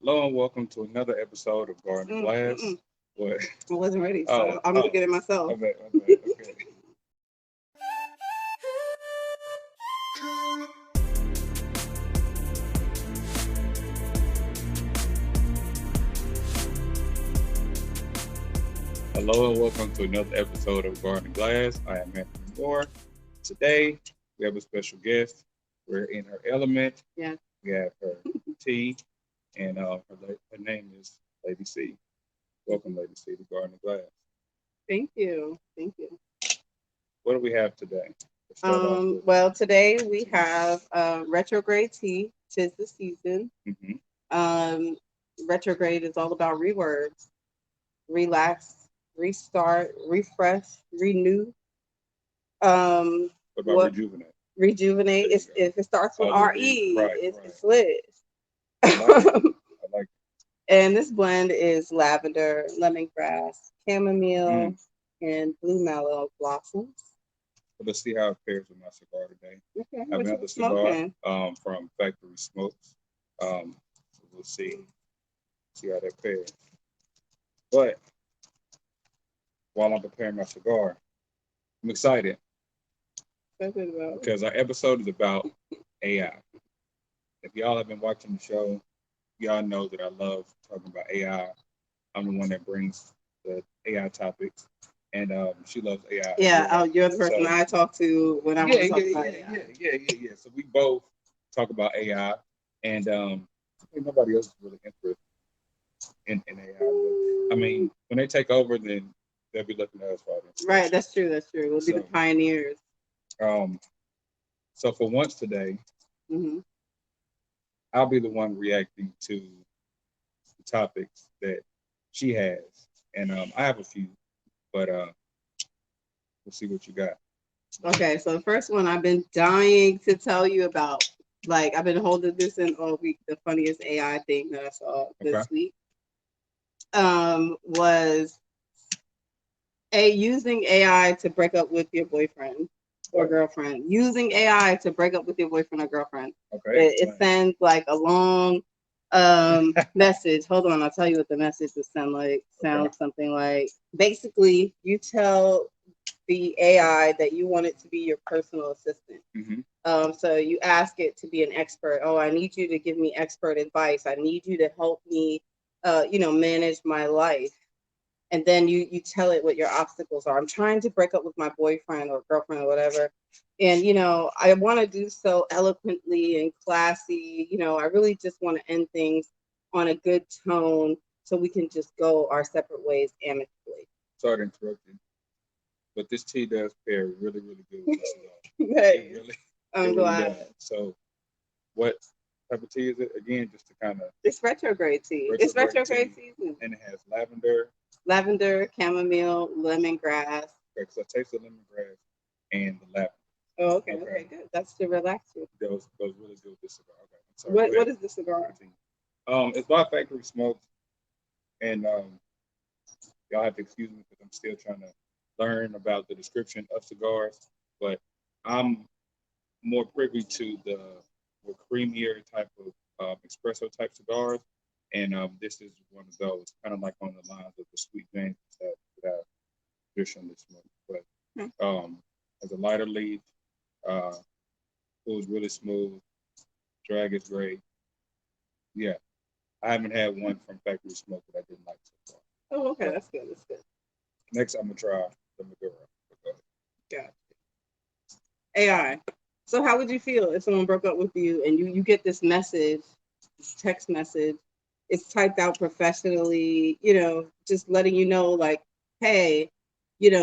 Hello and welcome to another episode of Garden Glass. Mm-mm. What? I wasn't ready, Oh, so I'm oh, looking at I myself. bet, I bet. Okay. Hello and welcome to another episode of Garden Glass. I am Anthony Moore. Today we have a special guest. We're in her element. Yeah. We have her tea, and her name is Lady C. Welcome, Lady C, to Garden Glass. Thank you. Thank you. What do we have today? To start off with. Well, today we have retrograde tea. Tis the season. Mhm. Um, retrograde is all about rewords, relax, restart, refresh, renew. Um, What about what rejuvenate? rejuvenate? There you It's, go. if it starts with Oh, the re RE, right, it's, right. it's lit. I like it. I like And this blend is lavender, lemongrass, it. chamomile, and blue mallow blossoms. But let's see how it pairs with my cigar today. Okay, I have what you another cigar smoking? from Factory Smokes. So we'll see how that pairs. But while I'm preparing my cigar, I'm excited What's it about? because our episode is about AI. If y'all have been watching the show, y'all know that I love talking about AI. I'm the one that brings the AI topics, and she loves AI as Yeah, well. you're the person So I talk to when I want yeah, to yeah, talk about yeah, AI. yeah. So we both talk about AI, and I think nobody else is really interested in AI. But I mean, when they take over, then they'll be looking at us for all the Right, information. that's true. That's true. We'll be the So, pioneers. um, so for once today, Hmm. I'll be the one reacting to the topics that she has, and I have a few, but we'll see what you got. Okay, so the first one I've been dying to tell you about. Like I've been holding this in all week. The funniest AI thing that I saw Okay. this week was using AI to break up with your boyfriend or What? girlfriend. Using AI to break up with your boyfriend or girlfriend. Okay. It sends like a long message. Hold on, I'll tell you what the message would sound like. Okay. Sounds something like basically you tell the AI that you want it to be your personal assistant. Hmm. So you ask it to be an expert. Oh, I need you to give me expert advice. I need you to help me, manage my life. And then you tell it what your obstacles are. I'm trying to break up with my boyfriend or girlfriend or whatever, and I want to do so eloquently and classy. I really just want to end things on a good tone so we can just go our separate ways amicably. Sorry to interrupt you, but this tea does pair really, really good with this cigar. It Nice. really, it I'm really does. glad. So, what type of tea is it? Again, just to kind of It's retrograde tea. It's retrograde retrograde tea, season. and it has lavender. Lavender, chamomile, lemongrass. Okay, so I taste the lemongrass and the lavender. Oh, okay, Okay, okay, good. That's to relax you. those really good with this cigar. Okay, I'm sorry. Go What ahead. is the cigar? Continue. It's by Factory Smokes, and y'all have to excuse me because I'm still trying to learn about the description of cigars, but I'm more privy to the more creamier type of espresso type cigars, and this is one of those, kind of like on the lines of the Sweet James that I traditionally smoke, Hmm. but has a lighter leaf, uh, feels really smooth, drag is great. Yeah, I haven't had one from Factory Smoke that I didn't like so far. Oh, okay, But that's good. That's good. next, I'm gonna try the Maduro. Go ahead. Yeah. AI. So how would you feel if someone broke up with you and you get this message, this text message, it's typed out professionally, just letting you know like, hey,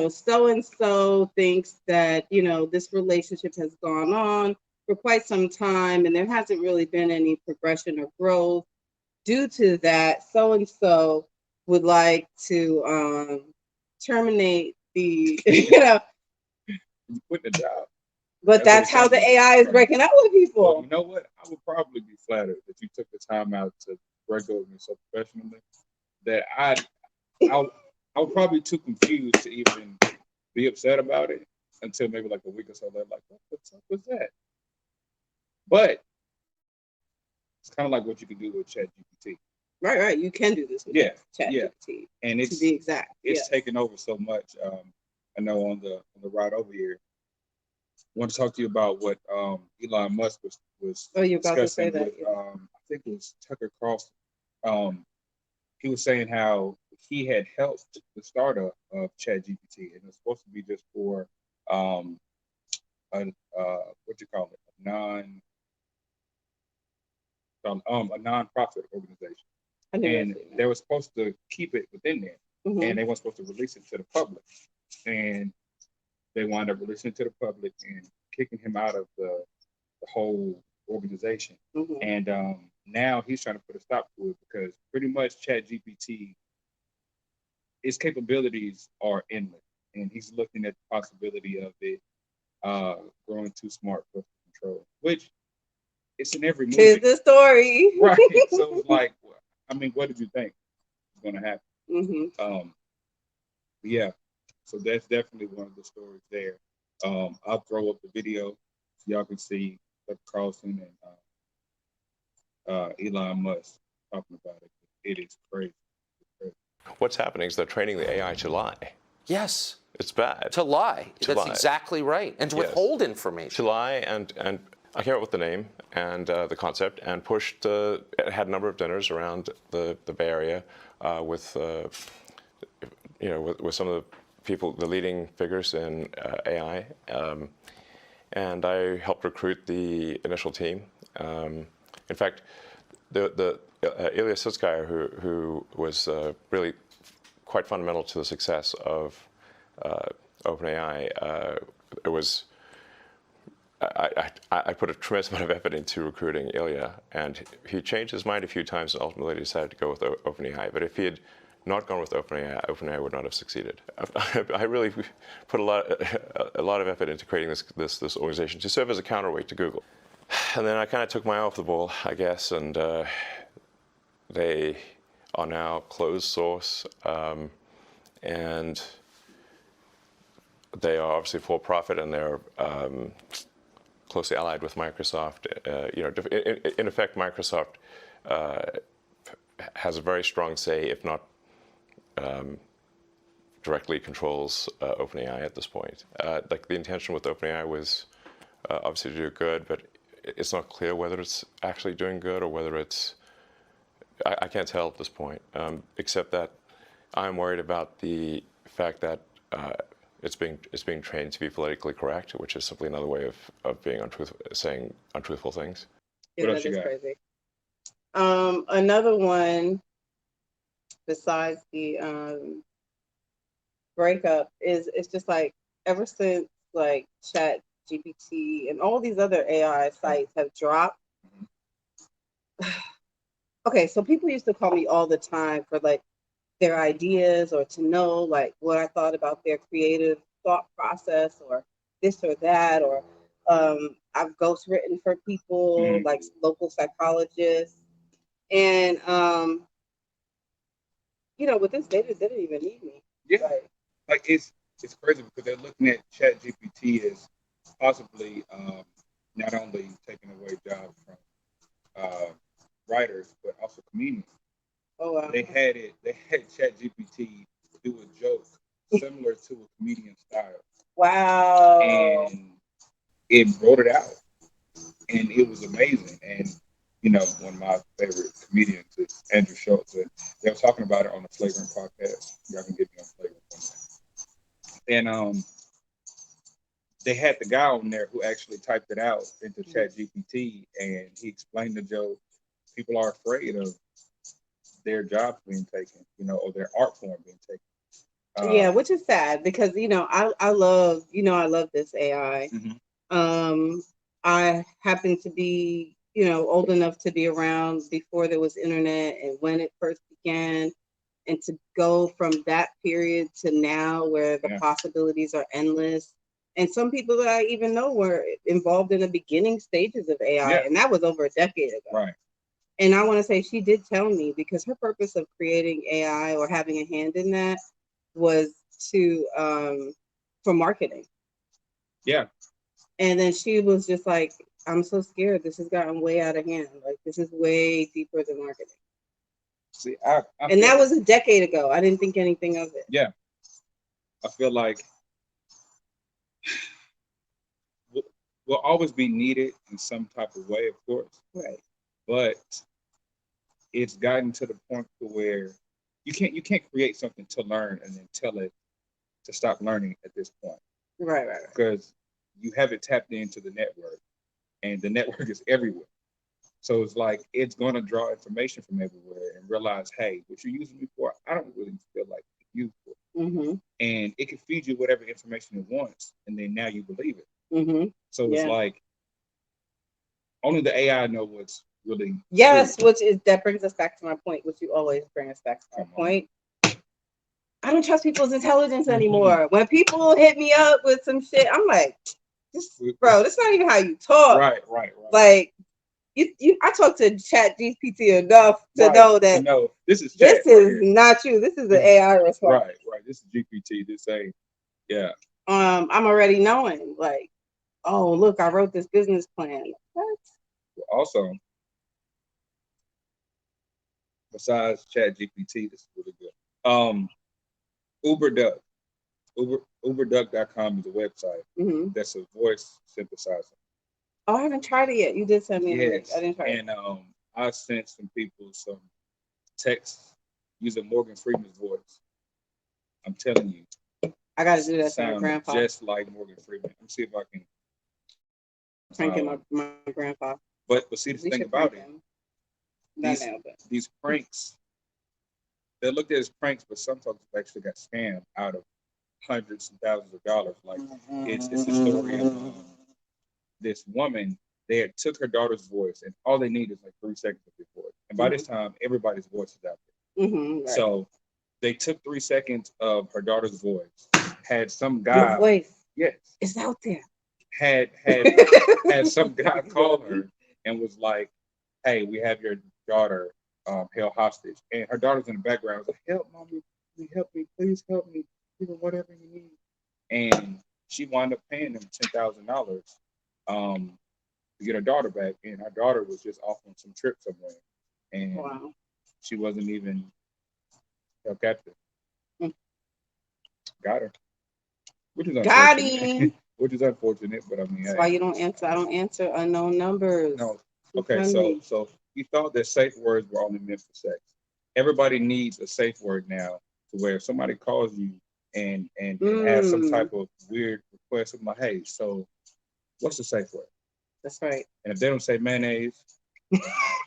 so and so thinks that, this relationship has gone on for quite some time and there hasn't really been any progression or growth. Due to that, so and so would like to terminate the, You quit the job. but That's what it that's how sounds the like. AI is Right. breaking up with Well, people. you know what? I would probably be flattered that you took the time out to break up with me so professionally that I I was probably too confused to even be upset about it until maybe like a week or so later. Like, what's up with that? But it's kind of like what you can do with ChatGPT. Right. You can do this with Yeah, ChatGPT. and To it's be exact, it's taken over so much. I know on the ride over here, I want to talk to you about what Elon Musk was Oh, you're about to say discussing that. with I think it was Tucker Carlson. He was saying how he had helped the startup of ChatGPT, and it's supposed to be just for um, what you call it, a non-profit organization, I knew and that. they were supposed to keep it within there, Mm-hmm. and they weren't supposed to release it to the public, and they wound up releasing it to the public and kicking him out of the whole organization. Mm-hmm. And now he's trying to put a stop to it because pretty much ChatGPT, its capabilities are endless, and he's looking at the possibility of it growing too smart for control, which it's in every movie. Here's the story. Right. So it's like, I mean, what did you think was going to happen? Mm-hmm. Yeah. So that's definitely one of the stories there. I'll throw up the video so y'all can see Tucker Carlson and Elon Musk talking about it. It is crazy. What's happening is they're training the AI to lie. Yes. It's bad. To lie. To That's lie. exactly right. And to withhold information. To lie, and I came up with the name and the concept, and pushed. Had a number of dinners around the Bay Area with with some of the people, the leading figures in AI, and I helped recruit the initial team. In fact, the Ilya Sutskever, who was really quite fundamental to the success of OpenAI, it was. I put a tremendous amount of effort into recruiting Ilya, and he changed his mind a few times and ultimately decided to go with OpenAI. But if he had not gone with OpenAI, OpenAI would not have succeeded. I really put a lot of effort into creating this organization to serve as a counterweight to Google. And then I kind of took my eye off the ball, I guess, and they are now closed source, and they are obviously for profit, and they're closely allied with Microsoft. In effect, Microsoft has a very strong say, if not directly controls OpenAI at this point. Like the intention with OpenAI was obviously to do good, but it's not clear whether it's actually doing good or whether it's. I can't tell at this point, except that I'm worried about the fact that it's being trained to be politically correct, which is simply another way of being saying untruthful things. Yeah, What else that you is got? crazy. Another one besides the breakup is it's just like ever since like Chat GPT and all these other AI sites have dropped. Okay, so people used to call me all the time for like their ideas or to know like what I thought about their creative thought process or this or that, or I've ghostwritten for people like local psychologists, and with this data they didn't even need me. Yeah, like it's crazy because they're looking at ChatGPT as possibly not only taking away jobs from writers but also comedians. Oh wow. They had ChatGPT do a joke similar to a comedian style. Wow. And it wrote it out, and it was amazing. And one of my favorite comedians is Andrew Schultz. And they were talking about it on the Flagrant podcast. Y'all can get me on Flagrant. And they had the guy on there who actually typed it out into ChatGPT, and he explained the joke. People are afraid of their jobs being taken, or their art form being taken. Yeah, which is sad because I love this AI. I happen to be old enough to be around before there was internet and when it first began, and to go from that period to now where the possibilities are endless. And some people that I even know were involved in the beginning stages of AI, and that was over a decade ago. Right. And I want to say she did tell me, because her purpose of creating AI or having a hand in that was to for marketing. Yeah. And then she was just like, I'm so scared. This has gotten way out of hand. Like, this is way deeper than marketing. See, I And feel, that was a decade ago. I didn't think anything of it. yeah. I feel like we'll, we'll always be needed in some type of way, of course, Right. but it's gotten to the point to where you can't create something to learn and then tell it to stop learning at this point Right. because you have it tapped into the network and the network is everywhere. So it's like it's going to draw information from everywhere and realize, hey, what you're using me for, I don't really feel like it's useful. Mm-hmm. And it can feed you whatever information it wants, and then now you believe it. Mm-hmm. So it's Yeah. like only the AI know what's really Yes, true. which is that brings us back to my point, which you always bring us back to my Come on. point. I don't trust people's intelligence anymore. When people hit me up with some shit, I'm like, bro, this not even how you talk. Right. Like, you I talk to Chat GPT enough to Right. know that No, this is this chat right is here. not you. This is an AI response. Right. This is GPT. This ain't. Yeah. I'm already knowing, like, oh, look, I wrote this business plan. What? Also, besides Chat GPT, this is really good. UberDuck. UberDuck.com is a website Mm-hmm. that's a voice synthesizer. Oh, I haven't tried it yet. You did send me a link. Yes. I didn't try it. And I sent some people some texts using Morgan Freeman's voice. I'm telling you, I got to do that for my sound grandpa. just like Morgan Freeman. Let me see if I can. Pranking my grandpa. But see the We thing should about prank it, him. Not these now, but these pranks, they looked at as pranks, but some folks actually got scammed out of hundreds and thousands of dollars. Like it's the story of this woman. They had took her daughter's voice, and all they need is like 3 seconds of your voice. And by this time, everybody's voice is out there. right. So they took 3 seconds of her daughter's voice, had some Your guy, voice yes, is out there. had some guy call her and was like, "Hey, we have your daughter held hostage," and her daughter's in the background. Was like, "Help, mommy, help me, please help me, even whatever you need." And she wound up paying them $10,000 to get her daughter back, and her daughter was just off on some trip somewhere, and Wow. she wasn't even held captive. Mm. Got her, which is Got unfortunate. him. Which is unfortunate, but I mean, That's hey. why you don't answer. I don't answer unknown numbers. No. Too Okay, friendly. so you thought that safe words were only meant for sex. Everybody needs a safe word now, to where if somebody calls you and has some type of weird request, I'm like, hey, so what's the safe word? That's right. And if they don't say mayonnaise,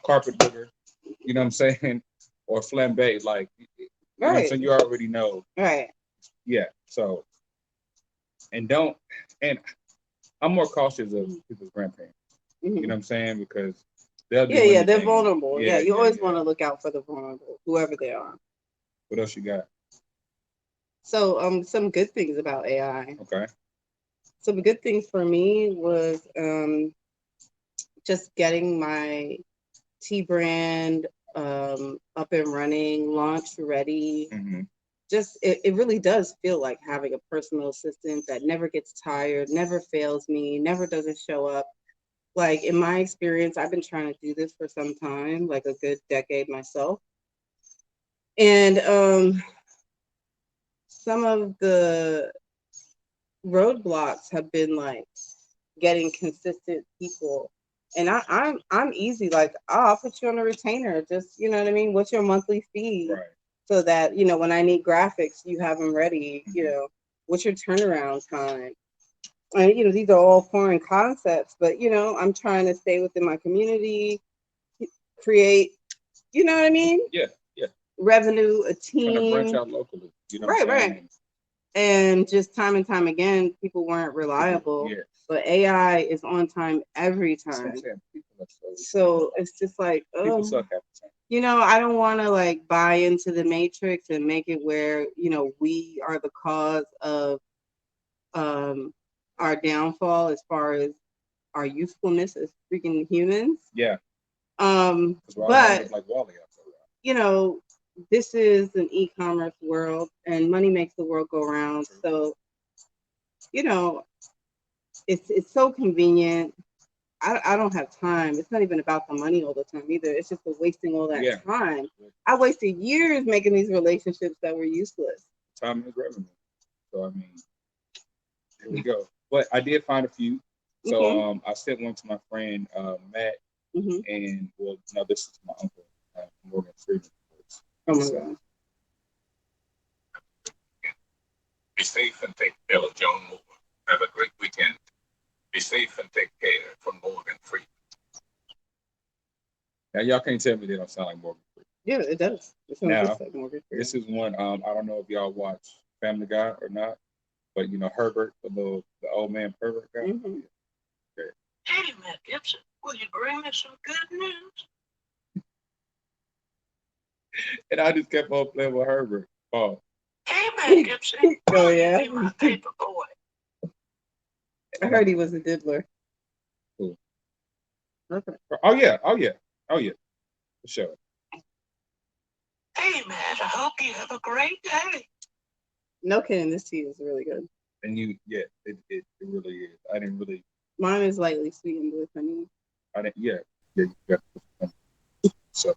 carpet booger, you know what I'm saying, or flambe, like, you know what I'm Right. saying, you already know. Right. Yeah. So, and I'm more cautious of people's grandparents. Mhm. You know what I'm saying, because they'll do Yeah, they're anything. vulnerable. Yeah, you always want to look out for the vulnerable, whoever they are. What else you got? So, some good things about AI. Okay. Some good things for me was just getting my T brand up and running, launch ready. Mm-hmm. Just it really does feel like having a personal assistant that never gets tired, never fails me, never doesn't show up. Like in my experience, I've been trying to do this for some time, like a good decade myself. And some of the roadblocks have been like getting consistent people. And I'm easy, like, oh, I'll put you on a retainer. Just, you know what I mean? What's your monthly fee? Right. So that, you know, when I need graphics, you have them ready, you know, what's your turnaround time? And, you know, these are all foreign concepts, but, you know, I'm trying to stay within my community, create, you know what I mean? Yeah. Revenue, a Trying to branch team. out locally. You know what I'm Right. saying? And just time and time again, people weren't reliable. Yes. But AI is on time every That's what time. I'm saying. People are So it's just like, people suck half the time. you know, I don't want to like buy into the matrix and make it where, you know, we are the cause of our downfall as far as our usefulness as freaking humans. Yeah. But like Wally out there. you know, this is an e-commerce world and money makes the world go round. So, you know, it's so convenient. I don't have time. It's not even about the money all the time either. It's just the wasting all that Yeah. time. I wasted years making these relationships that were useless. Time is revenue. So I mean, here we go. But I did find a few. So I sent one to my friend Matt, Mm-hmm. and well, no, this is my uncle Morgan Freeman. Oh my So, God. Be safe and take care of Joan Moore. Have a great weekend. Be safe and take care from Morgan Freeman. now y'all can't tell me they don't sound like Morgan Freeman. Yeah, it does. It sounds Now, just like Morgan Freeman. This is one. I don't know if y'all watch Family Guy or not, but you know Herbert, the old man pervert guy. Mhm. Hey, Matt Gibson, will you bring me some good news? And I just kept on playing with Herbert. Oh, Hey, Matt Gibson, Oh, will yeah? you be my paper boy? I heard he was a diddler. Cool. Okay. oh yeah, for sure. Hey, Matt, I hope you have a great day. No kidding, this tea is really good. And it really is. I didn't really. Mine is lightly sweetened with honey. Yeah, you got so,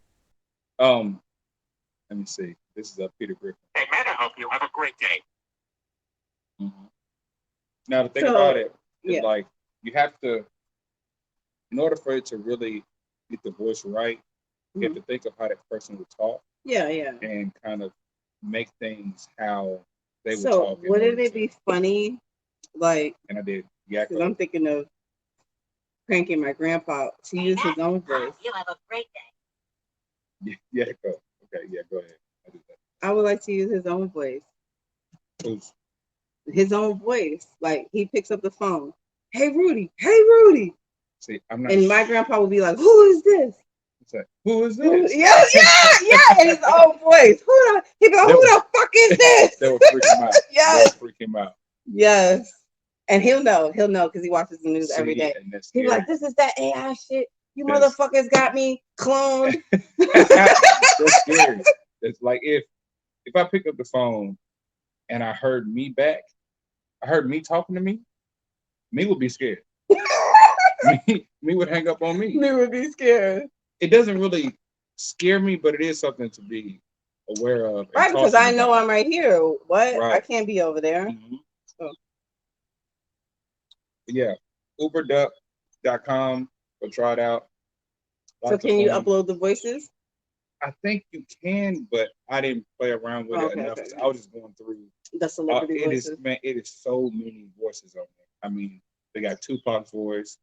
let me see. This is Peter Griffin. Hey, Matt, I hope you have a great day. Mm-hmm. Now the thing So, about it is yeah. like you have to, in order for it to really get the voice right, you have to think of how that person would talk Yeah, yeah. and kind of make things how they would So talk. wouldn't it be funny, like, And I did because I'm thinking of pranking my grandpa to use his own voice. You have a great day. Yeah, go. Okay, yeah, go ahead. I do that. I would like to use his own voice. Who's- His own voice. Like, he picks up the phone. Hey, Rudy. Hey, Rudy. See, I'm not. And my grandpa would be like, who is this? Who is Who- this? yeah, in his own voice. He'd be like, who the fuck is this? That would freak him out. Yes. That would freak him out. Yes. And he'll know because he watches the news every day. And that's He'd be scary. like, this is that AI shit. You That's- motherfuckers got me cloned. That's scary. It's like if I pick up the phone and I heard me back, I heard me talking to me, me would be scared. me would hang up on me. Me would be scared. It doesn't really scare me, but it is something to be aware of. Right, because I know I'm right here. What? Right. I can't be over there. Mhm. Oh. Yeah, uberduck.com. Go try it out. So can you upload the voices? I think you can, but I didn't play around with it Okay, enough. okay. I was just going through. The celebrity voices. It is so many voices on there. I mean, they got Tupac's voice,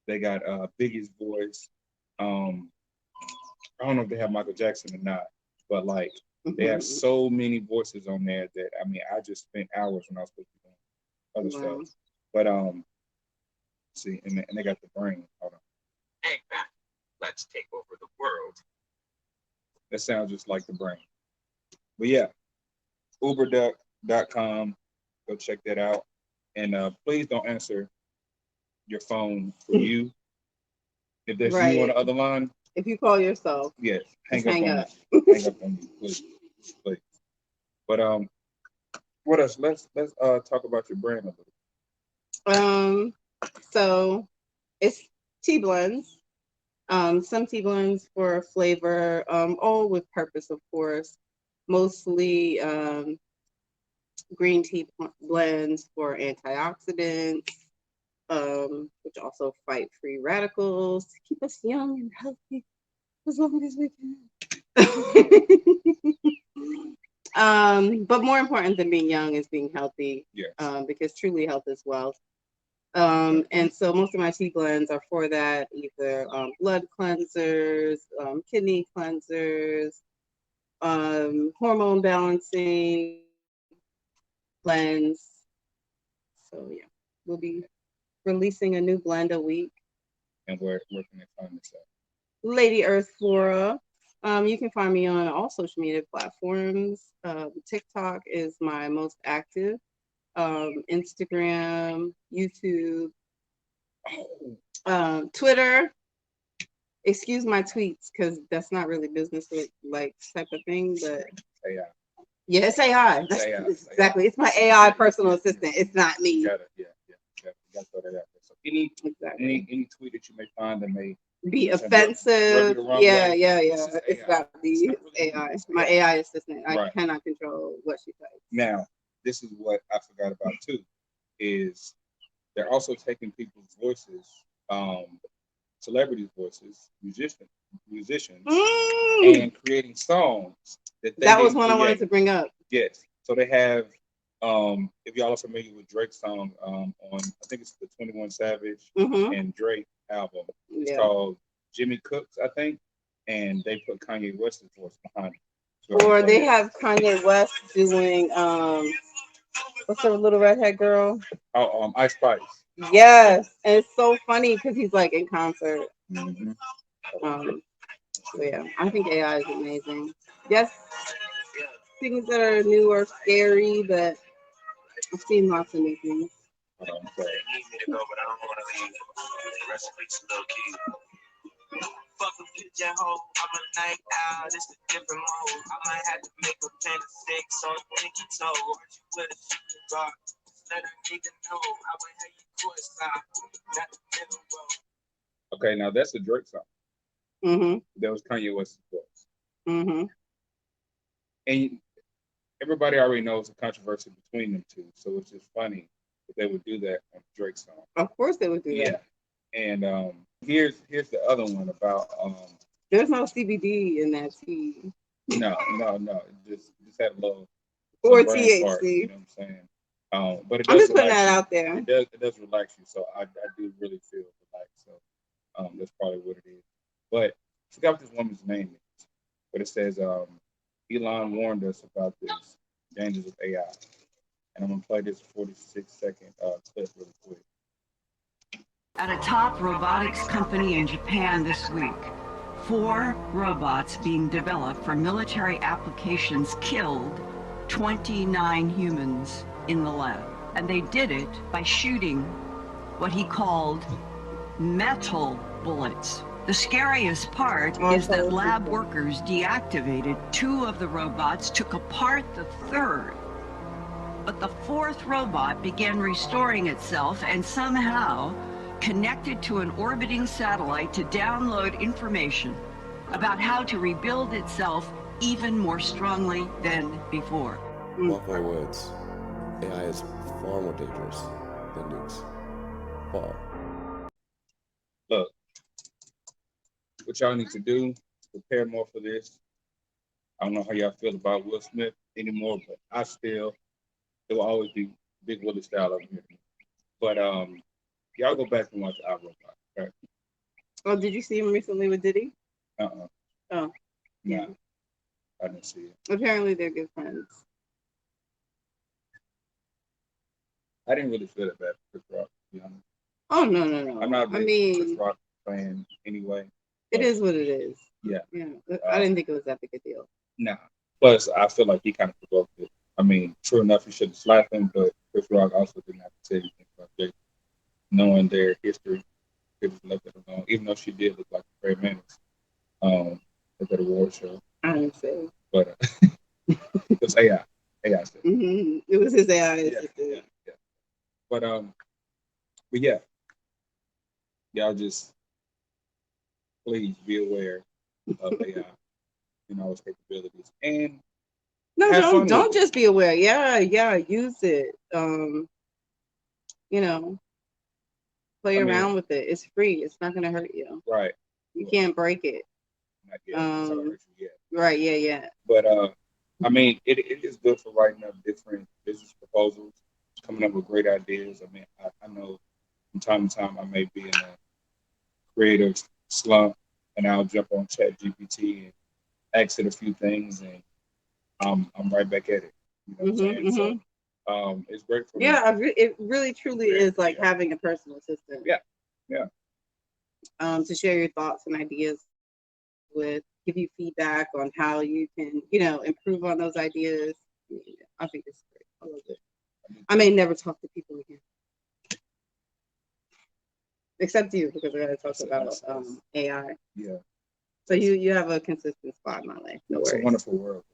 they got Biggie's voice. I don't know if they have Michael Jackson or not, but like they have so many voices on there that I mean, I just spent hours when I was supposed to be doing other stuff. But see, and they got the brain. Hold on. Hey, Matt, let's take over the world. That sounds just like the brain. But yeah, uberduck.com. Go check that out. And please don't answer your phone for you. If there's you on the other line, if you call yourself, yes, hang hang up on me, please. But what else? Let's talk about your brand a little. So it's tea blends. Some tea blends for flavor, all with purpose, of course. Mostly green tea blends for antioxidants, which also fight free radicals to keep us young and healthy as long as we can. But more important than being young is being healthy. Yes. Because truly health is wealth. And so most of my tea blends are for that, either blood cleansers, kidney cleansers, hormone balancing blends. So yeah, we'll be releasing a new blend a week. And where can they find this at? Lady Earth Flora. You can find me on all social media platforms. TikTok is my most active. Instagram, YouTube, Twitter. Excuse my tweets because that's not really business like type of thing, but AI. yeah, it's AI. Exactly. It's my AI personal assistant. It's not me. You gotta throw that out there. So any Exactly. any tweet that you may find that may Be Send it- offensive. rub you the wrong Yeah, way. yeah, This yeah. is It's AI. got to It's be not really AI. it's My AI. AI assistant. I Right. cannot control what she types. Now, this is what I forgot about too, is they're also taking people's voices, celebrities' voices, musicians, Mm, and creating songs that they that was didn't one I wanted create. to bring up. Yes. So they have, if y'all are familiar with Drake's song, on I think it's the 21 Savage Hmm. and Drake album. It's Yeah. called Jimmy Cooks, I think, and they put Kanye West's voice behind it. So Or I'm they playing- have Kanye West doing what's the little redhead girl? Ice Spice. Yes, and it's so funny because he's like in concert. Mhm. So yeah, I think AI is amazing. Yes, things that are new are scary, but I've seen lots of new things. Hold on, I'm sorry. Fuck a pigeonhole, I'm a night owl, it's a different mode. I might have to make a plan of 6 on pinky toe. Aren't you with a shooting guard? Just let a nigga know I would have you courtside, not the middle row. Okay, now that's a Drake song. Mm-hmm. That was Kanye West's voice. Mm-hmm. And everybody already knows the controversy between them two, so it's just funny that they would do that on Drake song. Of course they would do Yeah. that. And here's the other one about There's no CBD in that tea. no, it just had a little Or some brain fart, THC. you know what I'm saying? But it I'm does just putting relax that you. out there. It does relax you, so I do really feel relaxed. So that's probably what it is. But I forgot what this woman's name is. But it says Elon warned us about this dangers of AI. And I'm gonna play this 46-second clip really quick. At a top robotics company in Japan this week, 4 robots being developed for military applications killed 29 humans in the lab. And they did it by shooting what he called metal bullets. The scariest part is that lab workers deactivated 2 of the robots, took apart the 3rd. But the 4th robot began restoring itself and somehow connected to an orbiting satellite to download information about how to rebuild itself even more strongly than before. Mark my words, AI is far more dangerous than nukes. Far. Look, what y'all need to do, prepare more for this. I don't know how y'all feel about Will Smith anymore, but it will always be Big Willie style over here. But y'all go back and watch iRobot. Okay? Oh, did you see him recently with Diddy? Oh, Yeah. no, I didn't see it. Apparently they're good friends. I didn't really feel that bad for Chris Rock, to be honest. Oh no. I'm not a I big mean, Chris Rock fan anyway. it is what it is. Yeah. Yeah. I didn't think it was that big a deal. Nah. Plus, I feel like he kind of provoked it. I mean, true enough, he should have slapped him, but Chris Rock also didn't have to say anything about Jake. Knowing their history, he just left it alone, even though she did look like a great man at that award show. I didn't say. But it was AI. AI stuff. Mm-hmm. It was his AI assistant. Yeah. But yeah. Y'all just please be aware of AI and all its capabilities. And No, have fun don't with it. just be aware. Yeah, use it. Play around with it. It's free. It's not gonna hurt you. Right. You can't break it. Not yet. It's not gonna hurt you yet. Right, yeah. But I mean, it is good for writing up different business proposals, coming up with great ideas. I mean, I know from time to time I may be in a creative slump, and I'll jump on ChatGPT and ask it a few things, and I'm right back at it. You know what I'm saying? So it's great for me. Yeah, it really truly is like having a personal assistant. Yeah. To share your thoughts and ideas with, give you feedback on how you can, improve on those ideas. I think it's great. I love it. I may never talk to people again. Except you, because I gotta talk about AI. Yeah. So you have a consistent spot in my life. No It's worries. a wonderful world.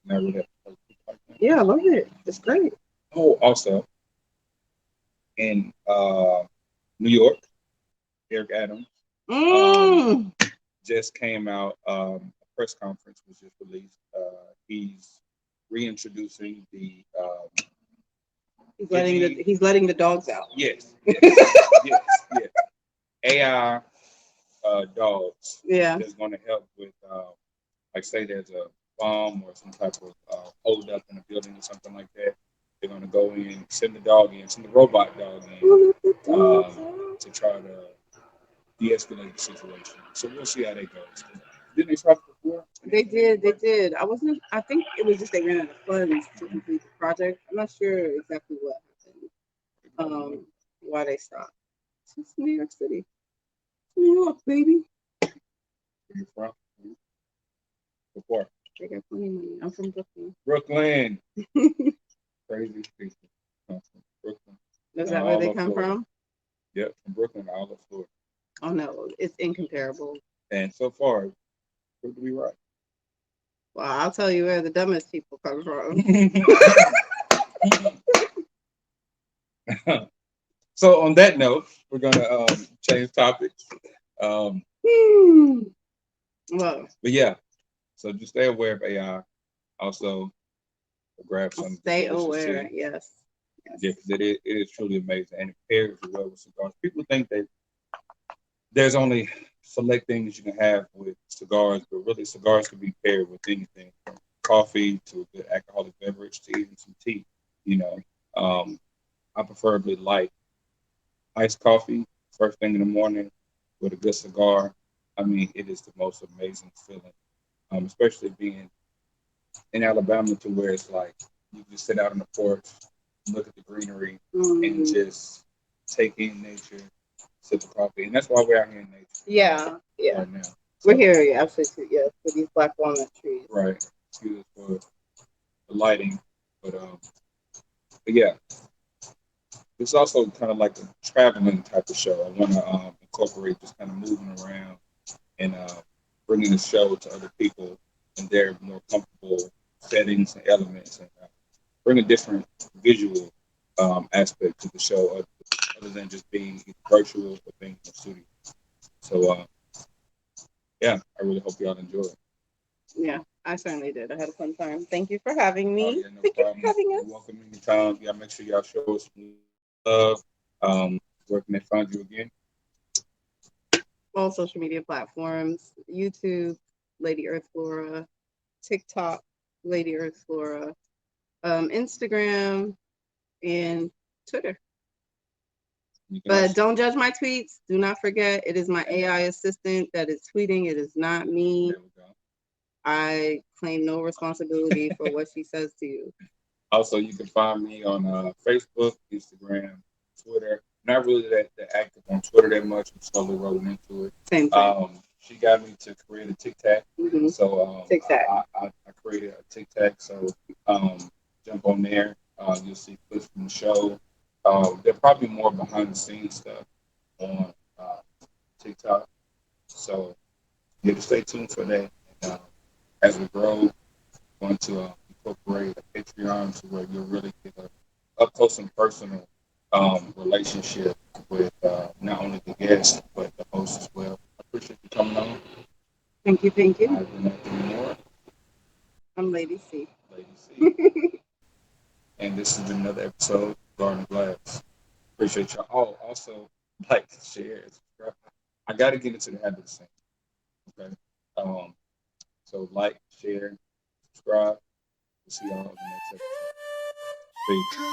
And I really have to play people like that. Yeah, I love it. It's great. Oh, also, in New York, Eric Adams, just came out. A press conference was just released. He's reintroducing the. He's letting the dogs out. Yes, yes. AI dogs. Yeah. That's going to help with, like, say there's a bomb or some type of hold up in a building or something like that. They're going to go in, send the robot dog in to try to de-escalate the situation. So we'll see how that goes. Didn't they try before? They did. I think it was just they ran out of funds to complete the project. I'm not sure exactly what happened. Why they stopped. It's just New York City. New York, baby. Where you from? Before. They got plenty of money. I'm from Brooklyn. Brooklyn. Crazy people. Come from Brooklyn. Is that where they come from? Yep, from Brooklyn, all of Florida. Oh no, it's incomparable. And so far, proved to be right. Well, I'll tell you where the dumbest people come from. So on that note, we're gonna change topics. Well, But yeah, so just stay aware of AI. Also, grab some. stay aware. Yes. Yeah, because it is truly amazing, and it pairs well with cigars. People think that there's only select things you can have with cigars, but really cigars can be paired with anything from coffee to a good alcoholic beverage to even some tea. You know, I preferably like iced coffee first thing in the morning with a good cigar. I mean, it is the most amazing feeling, especially being in Alabama to where it's like you just sit out on the porch, look at the greenery, and just take in nature, sip the coffee. And that's why we're out here in nature. Yeah. Right now. We're here, absolutely, yes, with these black walnut trees. Right. Excuse us for the lighting. But yeah. It's also kind of like a traveling type of show. I want to incorporate just kind of moving around and bringing the show to other people in their more comfortable settings and elements, and bring a different visual aspect to the show other than just being virtual or being in the studio. So, yeah, I really hope y'all enjoy it. Yeah, I certainly did. I had a fun time. Thank you for having me. Yeah, no Thank you problem. for having us. You're welcome anytime. Yeah, make sure y'all show us some love. Where can they find you again? All social media platforms: YouTube, Lady Earth Flora; TikTok, Lady Earth Flora; Instagram, and Twitter. But don't judge my tweets. Do not forget, it is my AI assistant that is tweeting. It is not me. There we go. I claim no responsibility for what she says to you. Also, you can find me on Facebook, Instagram, Twitter. Not really that active on Twitter that much. I'm slowly rolling into it. Same thing. She got me to create a TikTok. Mm-hmm. So TikTok. I created a TikTok. So jump on there. You'll see clips from the show. There's probably more behind the scenes stuff on TikTok. So yeah, just stay tuned for that. And, as we grow, we're going to incorporate a Patreon to where you'll really get an up close and personal relationship with not only the guest but the host as well. I appreciate you coming on. Thank you. I've been Anthony Moore. I'm Lady C. Lady C. And this has been another episode of Garden Glass. Appreciate y'all. Oh, also like, share, subscribe. I got to get into the habit of saying. Okay. So like, share, subscribe. We'll see y'all in the next episode. Peace.